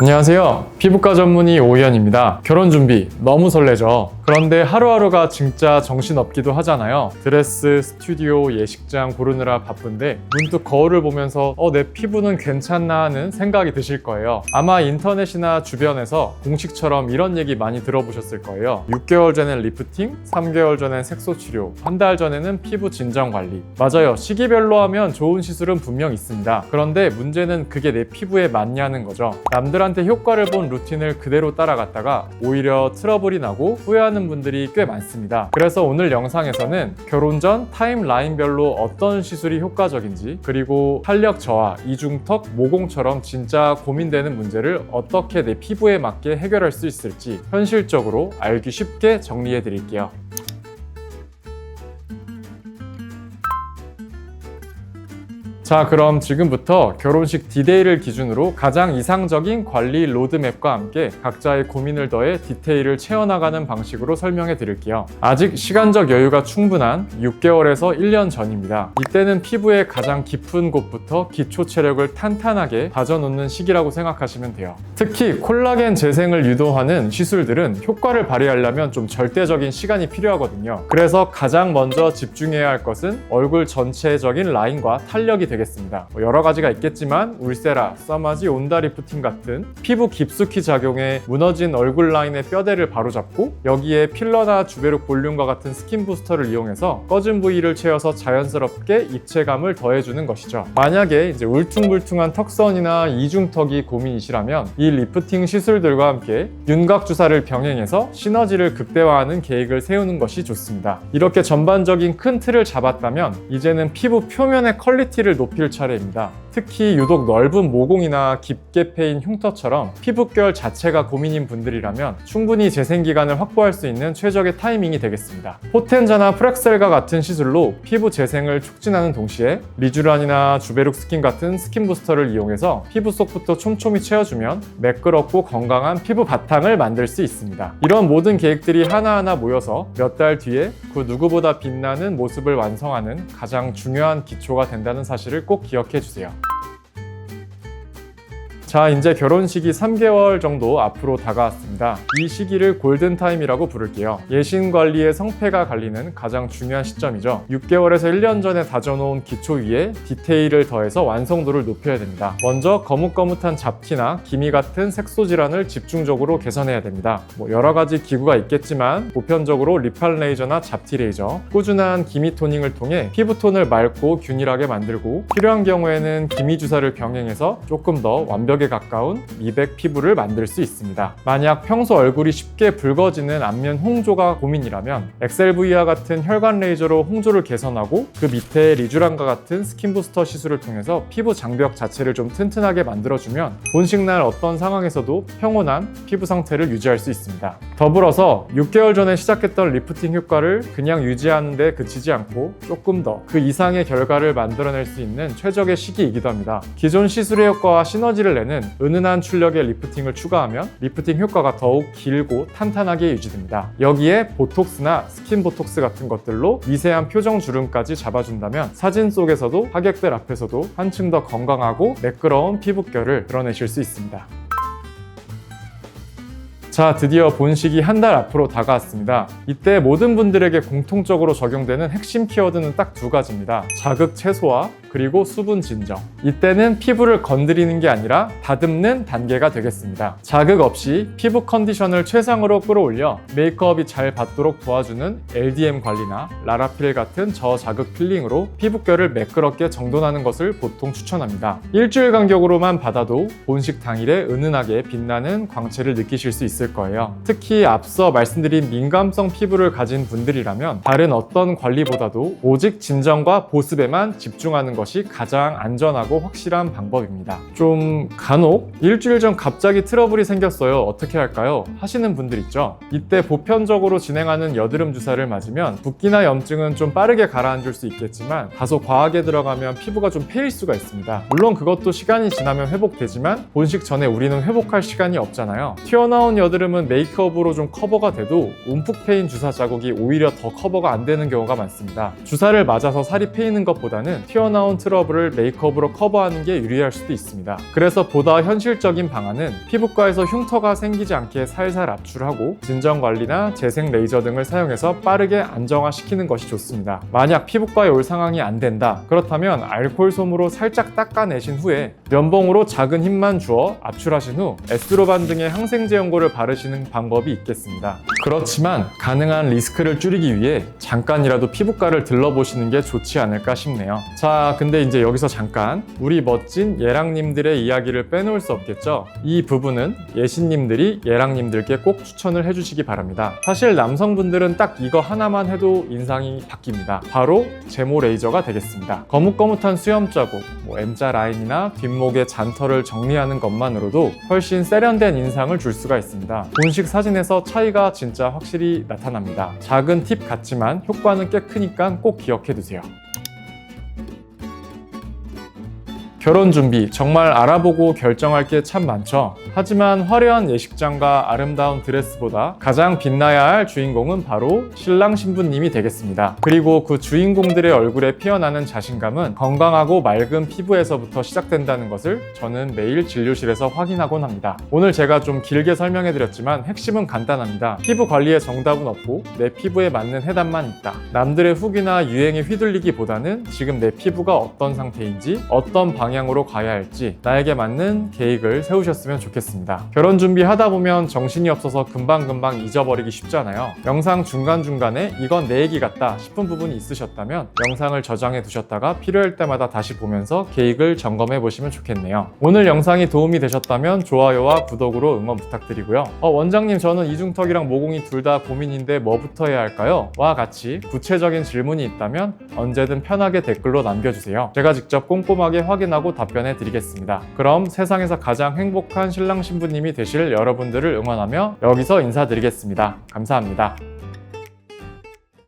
안녕하세요. 피부과 전문의 오희연입니다. 결혼 준비 너무 설레죠? 그런데 하루하루가 진짜 정신없기도 하잖아요. 드레스, 스튜디오, 예식장 고르느라 바쁜데 문득 거울을 보면서 내 피부는 괜찮나 하는 생각이 드실 거예요. 아마 인터넷이나 주변에서 공식처럼 이런 얘기 많이 들어보셨을 거예요. 6개월 전엔 리프팅, 3개월 전엔 색소 치료, 한 달 전에는 피부 진정 관리. 맞아요. 시기별로 하면 좋은 시술은 분명 있습니다. 그런데 문제는 그게 내 피부에 맞냐는 거죠. 남들한테 효과를 본 루틴을 그대로 따라갔다가 오히려 트러블이 나고 후회하는 분들이 꽤 많습니다. 그래서 오늘 영상에서는 결혼 전 타임라인별로 어떤 시술이 효과적인지, 그리고 탄력 저하, 이중턱, 모공처럼 진짜 고민되는 문제를 어떻게 내 피부에 맞게 해결할 수 있을지 현실적으로 알기 쉽게 정리해 드릴게요. 자, 그럼 지금부터 결혼식 디데이를 기준으로 가장 이상적인 관리 로드맵과 함께 각자의 고민을 더해 디테일을 채워나가는 방식으로 설명해 드릴게요. 아직 시간적 여유가 충분한 6개월에서 1년 전입니다. 이때는 피부의 가장 깊은 곳부터 기초 체력을 탄탄하게 다져놓는 시기라고 생각하시면 돼요. 특히 콜라겐 재생을 유도하는 시술들은 효과를 발휘하려면 좀 절대적인 시간이 필요하거든요. 그래서 가장 먼저 집중해야 할 것은 얼굴 전체적인 라인과 탄력이 되겠습니다. 여러 가지가 있겠지만 울세라, 써마지, 온다 리프팅 같은 피부 깊숙이 작용해 무너진 얼굴 라인의 뼈대를 바로잡고 여기에 필러나 주베룩 볼륨과 같은 스킨 부스터를 이용해서 꺼진 부위를 채워서 자연스럽게 입체감을 더해주는 것이죠. 만약에 이제 울퉁불퉁한 턱선이나 이중턱이 고민이시라면 이 리프팅 시술들과 함께 윤곽 주사를 병행해서 시너지를 극대화하는 계획을 세우는 것이 좋습니다. 이렇게 전반적인 큰 틀을 잡았다면 이제는 피부 표면의 퀄리티를 높일 차례입니다. 특히 유독 넓은 모공이나 깊게 패인 흉터처럼 피부결 자체가 고민인 분들이라면 충분히 재생기간을 확보할 수 있는 최적의 타이밍이 되겠습니다. 포텐자나 프렉셀과 같은 시술로 피부 재생을 촉진하는 동시에 리쥬란이나 주베룩 스킨 같은 스킨 부스터를 이용해서 피부 속부터 촘촘히 채워주면 매끄럽고 건강한 피부 바탕을 만들 수 있습니다. 이런 모든 계획들이 하나하나 모여서 몇 달 뒤에 그 누구보다 빛나는 모습을 완성하는 가장 중요한 기초가 된다는 사실을 꼭 기억해 주세요. 자, 이제 결혼식이 3개월 정도 앞으로 다가왔습니다. 이 시기를 골든타임이라고 부를게요. 예신 관리의 성패가 갈리는 가장 중요한 시점이죠. 6개월에서 1년 전에 다져놓은 기초 위에 디테일을 더해서 완성도를 높여야 됩니다. 먼저 거뭇거뭇한 잡티나 기미 같은 색소 질환을 집중적으로 개선해야 됩니다. 여러 가지 기구가 있겠지만 보편적으로 리팔 레이저나 잡티 레이저, 꾸준한 기미 토닝을 통해 피부톤을 맑고 균일하게 만들고 필요한 경우에는 기미 주사를 병행해서 조금 더 완벽에 가까운 미백 피부를 만들 수 있습니다. 만약 평소 얼굴이 쉽게 붉어지는 안면 홍조가 고민이라면 엑셀V와 같은 혈관 레이저로 홍조를 개선하고 그 밑에 리쥬란과 같은 스킨 부스터 시술을 통해서 피부 장벽 자체를 좀 튼튼하게 만들어주면 본식날 어떤 상황에서도 평온한 피부 상태를 유지할 수 있습니다. 더불어서 6개월 전에 시작했던 리프팅 효과를 그냥 유지하는 데 그치지 않고 조금 더 그 이상의 결과를 만들어낼 수 있는 최적의 시기이기도 합니다. 기존 시술의 효과와 시너지를 내는 은은한 출력의 리프팅을 추가하면 리프팅 효과가 더욱 길고 탄탄하게 유지됩니다. 여기에 보톡스나 스킨 보톡스 같은 것들로 미세한 표정 주름까지 잡아준다면 사진 속에서도 하객들 앞에서도 한층 더 건강하고 매끄러운 피부결을 드러내실 수 있습니다. 자, 드디어 본식이 한 달 앞으로 다가왔습니다. 이때 모든 분들에게 공통적으로 적용되는 핵심 키워드는 딱 두 가지입니다. 자극 최소화, 그리고 수분 진정. 이때는 피부를 건드리는 게 아니라 다듬는 단계가 되겠습니다. 자극 없이 피부 컨디션을 최상으로 끌어올려 메이크업이 잘 받도록 도와주는 LDM 관리나 라라필 같은 저자극 필링으로 피부결을 매끄럽게 정돈하는 것을 보통 추천합니다. 일주일 간격으로만 받아도 본식 당일에 은은하게 빛나는 광채를 느끼실 수 있을 거예요. 특히 앞서 말씀드린 민감성 피부를 가진 분들이라면 다른 어떤 관리보다도 오직 진정과 보습에만 집중하는 것이 가장 안전하고 확실한 방법입니다. 좀 간혹 일주일 전 갑자기 트러블이 생겼어요. 어떻게 할까요? 하시는 분들 있죠? 이때 보편적으로 진행하는 여드름 주사를 맞으면 붓기나 염증은 좀 빠르게 가라앉을 수 있겠지만 다소 과하게 들어가면 피부가 좀 패일 수가 있습니다. 물론 그것도 시간이 지나면 회복되지만 본식 전에 우리는 회복할 시간이 없잖아요. 튀어나온 여드름은 메이크업으로 좀 커버가 돼도 움푹 패인 주사 자국이 오히려 더 커버가 안 되는 경우가 많습니다. 주사를 맞아서 살이 패이는 것보다는 튀어나온 사소한 트러블을 메이크업으로 커버하는 게 유리할 수도 있습니다. 그래서 보다 현실적인 방안은 피부과에서 흉터가 생기지 않게 살살 압출하고 진정관리나 재생 레이저 등을 사용해서 빠르게 안정화시키는 것이 좋습니다. 만약 피부과에 올 상황이 안 된다, 그렇다면 알코올 솜으로 살짝 닦아내신 후에 면봉으로 작은 힘만 주어 압출하신 후 에스트로반 등의 항생제 연고를 바르시는 방법이 있겠습니다. 그렇지만 가능한 리스크를 줄이기 위해 잠깐이라도 피부과를 들러보시는 게 좋지 않을까 싶네요. 자, 근데 이제 여기서 잠깐 우리 멋진 예랑님들의 이야기를 빼놓을 수 없겠죠? 이 부분은 예신님들이 예랑님들께 꼭 추천을 해주시기 바랍니다. 사실 남성분들은 딱 이거 하나만 해도 인상이 바뀝니다. 바로 제모 레이저가 되겠습니다. 거뭇거뭇한 수염 자국, M자 라인이나 뒷목의 잔털을 정리하는 것만으로도 훨씬 세련된 인상을 줄 수가 있습니다. 본식 사진에서 차이가 진짜 확실히 나타납니다. 작은 팁 같지만 효과는 꽤 크니까 꼭 기억해 두세요. 결혼 준비, 정말 알아보고 결정할 게 참 많죠. 하지만 화려한 예식장과 아름다운 드레스보다 가장 빛나야 할 주인공은 바로 신랑 신부님이 되겠습니다. 그리고 그 주인공들의 얼굴에 피어나는 자신감은 건강하고 맑은 피부에서부터 시작된다는 것을 저는 매일 진료실에서 확인하곤 합니다. 오늘 제가 좀 길게 설명해 드렸지만 핵심은 간단합니다. 피부 관리에 정답은 없고 내 피부에 맞는 해답만 있다. 남들의 후기나 유행에 휘둘리기보다는 지금 내 피부가 어떤 상태인지, 어떤 방향으로 가야 할지 나에게 맞는 계획을 세우셨으면 좋겠습니다. 결혼 준비하다 보면 정신이 없어서 금방금방 잊어버리기 쉽잖아요. 영상 중간중간에 이건 내 얘기 같다 싶은 부분이 있으셨다면 영상을 저장해 두셨다가 필요할 때마다 다시 보면서 계획을 점검해 보시면 좋겠네요. 오늘 영상이 도움이 되셨다면 좋아요와 구독으로 응원 부탁드리고요. 원장님, 저는 이중턱이랑 모공이 둘 다 고민인데 뭐부터 해야 할까요? 와 같이 구체적인 질문이 있다면 언제든 편하게 댓글로 남겨주세요. 제가 직접 꼼꼼하게 확인하고 답변해 드리겠습니다. 그럼 세상에서 가장 행복한 신랑 신부님이 되실 여러분들을 응원하며 여기서 인사드리겠습니다. 감사합니다.